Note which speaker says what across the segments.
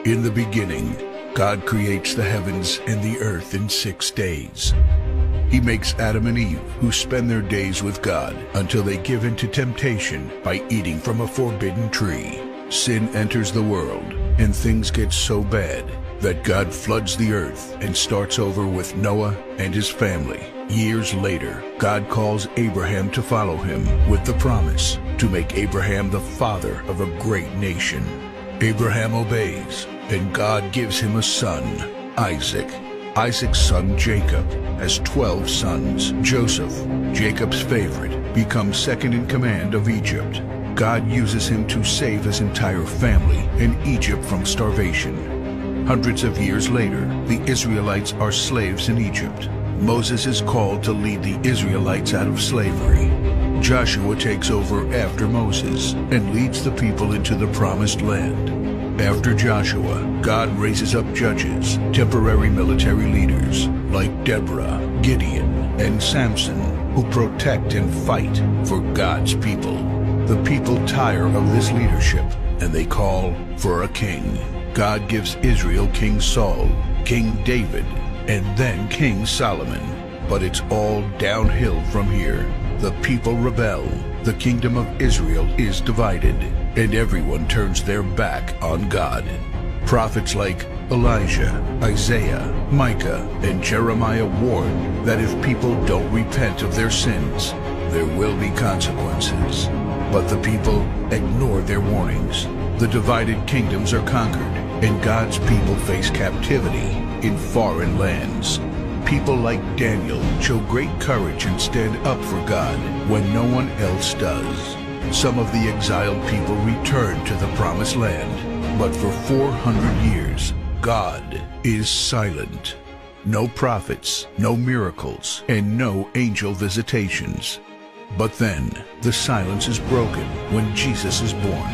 Speaker 1: In the beginning, God creates the heavens and the earth in 6 days. He makes Adam and Eve, who spend their days with God until they give in to temptation by eating from a forbidden tree. Sin enters the world, and things get so bad that God floods the earth and starts over with Noah and his family. Years later, God calls Abraham to follow him with the promise to make Abraham the father of a great nation. Abraham obeys, and God gives him a son, Isaac. Isaac's son Jacob has 12 sons. Joseph, Jacob's favorite, becomes second in command of Egypt. God uses him to save his entire family and Egypt from starvation. Hundreds of years later, the Israelites are slaves in Egypt. Moses is called to lead the Israelites out of slavery. Joshua takes over after Moses and leads the people into the promised land. After Joshua, God raises up judges, temporary military leaders like Deborah, Gideon, and Samson, who protect and fight for God's people. The people tire of this leadership, and they call for a king. God gives Israel King Saul, King David, and then King Solomon. But it's all downhill from here. The people rebel, the kingdom of Israel is divided, and everyone turns their back on God. Prophets like Elijah, Isaiah, Micah, and Jeremiah warn that if people don't repent of their sins, there will be consequences. But the people ignore their warnings. The divided kingdoms are conquered, and God's people face captivity in foreign lands. People like Daniel show great courage and stand up for God when no one else does. Some of the exiled people return to the promised land, but for 400 years, God is silent. No prophets, no miracles, and no angel visitations. But then, the silence is broken when Jesus is born.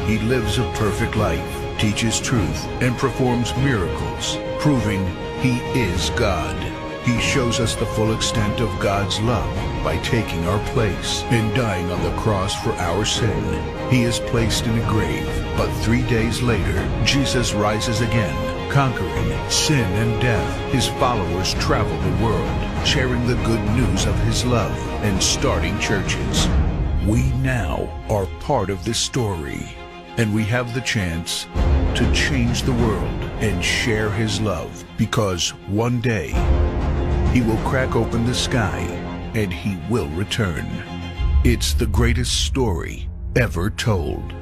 Speaker 1: He lives a perfect life, teaches truth, and performs miracles, proving He is God. He shows us the full extent of God's love by taking our place and dying on the cross for our sin. He is placed in a grave, but 3 days later, Jesus rises again, conquering sin and death. His followers travel the world, sharing the good news of His love and starting churches. We now are part of this story, and we have the chance to change the world and share His love, because one day He will crack open the sky and He will return. It's the greatest story ever told.